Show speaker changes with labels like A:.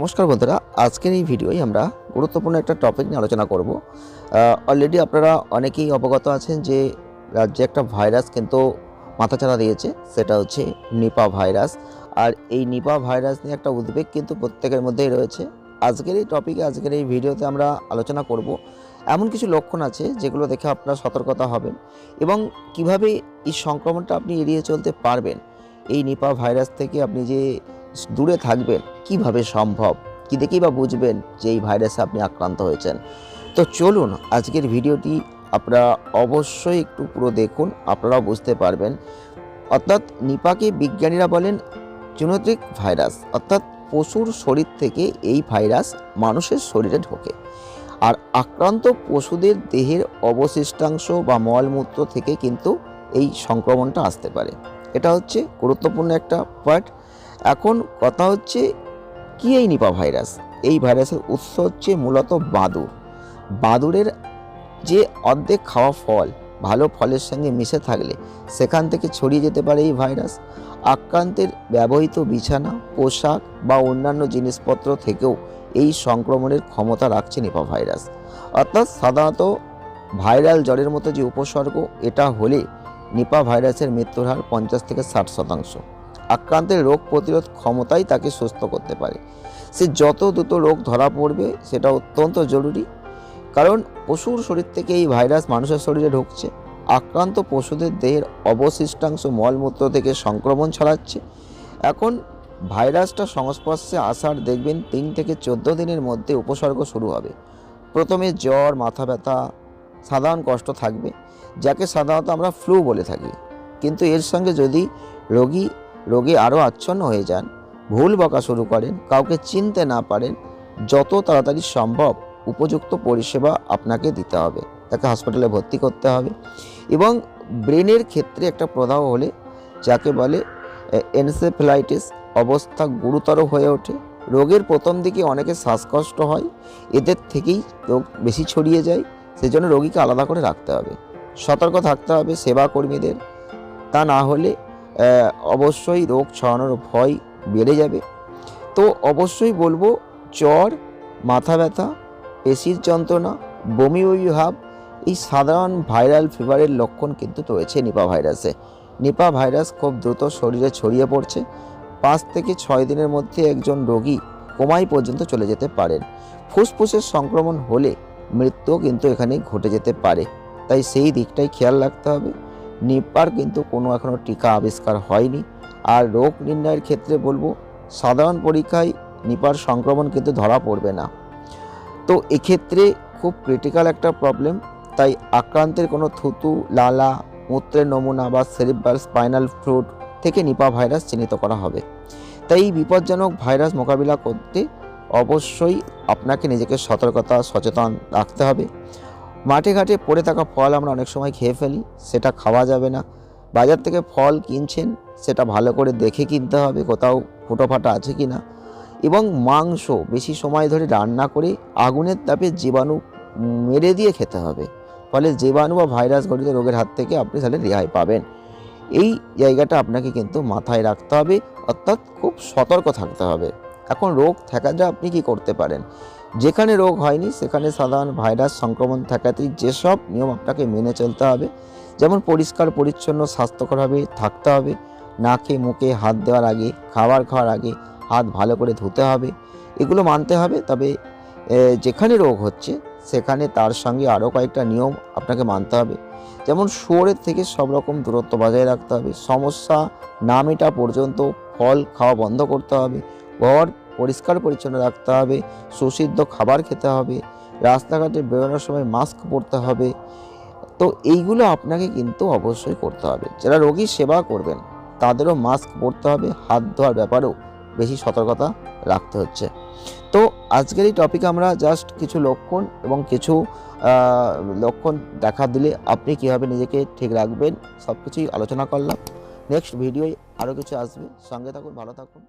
A: নমস্কার বন্ধুরা, আজকের এই ভিডিওয় আমরা গুরুত্বপূর্ণ একটা টপিক নিয়ে আলোচনা করব। অলরেডি আপনারা অনেকেই অবগত আছেন যে রাজ্যে একটা ভাইরাস কিন্তু মাথাচাড়া দিয়েছে, সেটা হচ্ছে নিপা ভাইরাস। আর এই নিপা ভাইরাস নিয়ে একটা উদ্বেগ কিন্তু প্রত্যেকের মধ্যেই রয়েছে। আজকের এই টপিকে, আজকের এই ভিডিওতে আমরা আলোচনা করব এমন কিছু লক্ষণ আছে যেগুলো দেখে আপনারা সতর্কতা হবেন এবং কিভাবে এই সংক্রমণটা আপনি এড়িয়ে চলতে পারবেন। এই নিপা ভাইরাস থেকে আপনি যে দূরে থাকবেন কিভাবে সম্ভব, কি দেখেই বা বুঝবেন যে এই ভাইরাসে আপনি আক্রান্ত হয়েছেন। তো চলুন আজকের ভিডিওটি আপনারা অবশ্যই একটু পুরো দেখুন, আপনারাও বুঝতে পারবেন। অর্থাৎ নিপাকে বিজ্ঞানীরা বলেন জুনোটিক ভাইরাস, অর্থাৎ পশুর শরীর থেকে এই ভাইরাস মানুষের শরীরে ঢোকে। আর আক্রান্ত পশুদের দেহের অবশিষ্টাংশ বা মলমূত্র থেকে কিন্তু এই সংক্রমণটা আসতে পারে। এটা হচ্ছে গুরুত্বপূর্ণ একটা পয়েন্ট। এখন কথা হচ্ছে কি এই নিপা ভাইরাস? এই ভাইরাসের উৎস হচ্ছে মূলত বাদুড়। বাদুড়ের যে অর্ধেক খাওয়া ফল ভালো ফলের সঙ্গে মিশে থাকলে সেখান থেকে ছড়িয়ে যেতে পারে এই ভাইরাস। আক্রান্তের ব্যবহৃত বিছানা, পোশাক বা অন্যান্য জিনিসপত্র থেকেও এই সংক্রমণের ক্ষমতা রাখছে নিপা ভাইরাস। অর্থাৎ সাধারণত ভাইরাল জ্বরের মতো যে উপসর্গ, এটা হলে নিপা ভাইরাসের মৃত্যুর হার 50 থেকে 60%। আক্রান্তের রোগ প্রতিরোধ ক্ষমতাই তাকে সুস্থ করতে পারে। সে যত দ্রুত রোগ ধরা পড়বে সেটা অত্যন্ত জরুরি, কারণ পশুর শরীর থেকে এই ভাইরাস মানুষের শরীরে ঢুকছে। আক্রান্ত পশুদের দেহের অবশিষ্টাংশ মলমূত্র থেকে সংক্রমণ ছড়াচ্ছে। এখন ভাইরাসটা সংস্পর্শে আসার দেখবেন 3 থেকে 14 দিনের মধ্যে উপসর্গ শুরু হবে। প্রথমে জ্বর, মাথা ব্যথা, সাধারণ কষ্ট থাকবে, যাকে সাধারণত আমরা ফ্লু বলে থাকি। কিন্তু এর সঙ্গে যদি রোগে আরও আচ্ছন্ন হয়ে যান, ভুল বকা শুরু করেন, কাউকে চিনতে না পারেন, যত তাড়াতাড়ি সম্ভব উপযুক্ত পরিষেবা আপনাকে দিতে হবে, তাকে হাসপাতালে ভর্তি করতে হবে। এবং ব্রেনের ক্ষেত্রে একটা প্রদাহ হলে, যাকে বলে এনসেফ্যালাইটিস, অবস্থা গুরুতর হয়ে ওঠে। রোগের প্রথম দিকে অনেকে শ্বাসকষ্ট হয়, এদের থেকেই রোগ বেশি ছড়িয়ে যায়। সেজন্য রোগীকে আলাদা করে রাখতে হবে, সতর্ক থাকতে হবে সেবা কর্মীদের। তা না হলে অবশ্যই রোগ ছড়ানোর ভয় বেড়ে যাবে। তো অবশ্যই বলবো, জ্বর, মাথা ব্যথা, পেশির যন্ত্রণা, বমি ভাব, এই সাধারণ ভাইরাল ফিভারের লক্ষণ কিন্তু রয়েছে নিপা ভাইরাসে। নিপা ভাইরাস খুব দ্রুত শরীরে ছড়িয়ে পড়ছে। 5 থেকে 6 দিনের মধ্যে একজন রোগী কোমায় পর্যন্ত চলে যেতে পারেন। ফুসফুসের সংক্রমণ হলে মৃত্যুও কিন্তু এখানে ঘটে যেতে পারে, তাই সেই দিকটাই খেয়াল রাখতে হবে। নিপার কিন্তু কোনো এখনও টিকা আবিষ্কার হয়নি। আর রোগ নির্ণয়ের ক্ষেত্রে বলবো, সাধারণ পরীক্ষায় নিপার সংক্রমণ কিন্তু ধরা পড়বে না। তো এক্ষেত্রে খুব ক্রিটিক্যাল একটা প্রবলেম, তাই আক্রান্তের কোনো থুতু, লালা, মূত্রের নমুনা বা সেরিব্রাল স্পাইনাল ফ্লুইড থেকে নিপা ভাইরাস চিহ্নিত করা হবে। তাই এই বিপজ্জনক ভাইরাস মোকাবিলা করতে অবশ্যই আপনাকে নিজেকে সচেতন রাখতে হবে। মাঠে ঘাটে পড়ে থাকা ফল আমরা অনেক সময় খেয়ে ফেলি, সেটা খাওয়া যাবে না। বাজার থেকে ফল কিনছেন, সেটা ভালো করে দেখে কিনতে হবে, কোথাও ফুটো ফাটা আছে কি না। এবং মাংস বেশি সময় ধরে রান্না করে আগুনের তাপে জীবাণু মেরে দিয়ে খেতে হবে, ফলে জীবাণু বা ভাইরাস ঘটিত রোগের হাত থেকে আপনি তাহলে রেহাই পাবেন। এই জায়গাটা আপনাকে কিন্তু মাথায় রাখতে হবে, অর্থাৎ খুব সতর্ক থাকতে হবে। এখন রোগ ঠেকাতে আপনি কি করতে পারেন? যেখানে রোগ হয়নি সেখানে সাধারণ ভাইরাস সংক্রমণ ঠেকাতেই যেসব নিয়ম আপনাকে মেনে চলতে হবে, যেমন পরিষ্কার পরিচ্ছন্ন স্বাস্থ্যকরভাবে থাকতে হবে, নাকে মুখে হাত দেওয়ার আগে, খাবার খাওয়ার আগে হাত ভালো করে ধুতে হবে, এগুলো মানতে হবে। তবে যেখানে রোগ হচ্ছে সেখানে তার সঙ্গে আরও কয়েকটা নিয়ম আপনাকে মানতে হবে, যেমন শুয়োরের থেকে সব রকম দূরত্ব বজায় রাখতে হবে, সমস্যা না মেটা পর্যন্ত ফল খাওয়া বন্ধ করতে হবে, ঘর পরিষ্কার পরিচ্ছন্ন রাখতে হবে, সুসিদ্ধ খাবার খেতে হবে, রাস্তাঘাটে বেরোনোর সময় মাস্ক পরতে হবে। তো এইগুলো আপনাকে কিন্তু অবশ্যই করতে হবে। যারা রোগীর সেবা করবেন তাদেরও মাস্ক পরতে হবে, হাত ধোয়ার ব্যাপারেও বেশি সতর্কতা রাখতে হচ্ছে। তো আজকের এই টপিকে আমরা জাস্ট কিছু লক্ষণ এবং কিছু লক্ষণ দেখা দিলে আপনি কীভাবে নিজেকে ঠিক রাখবেন সব কিছুই আলোচনা করলাম। নেক্সট ভিডিওয় আরও কিছু আসবে, সঙ্গে থাকুন, ভালো থাকুন।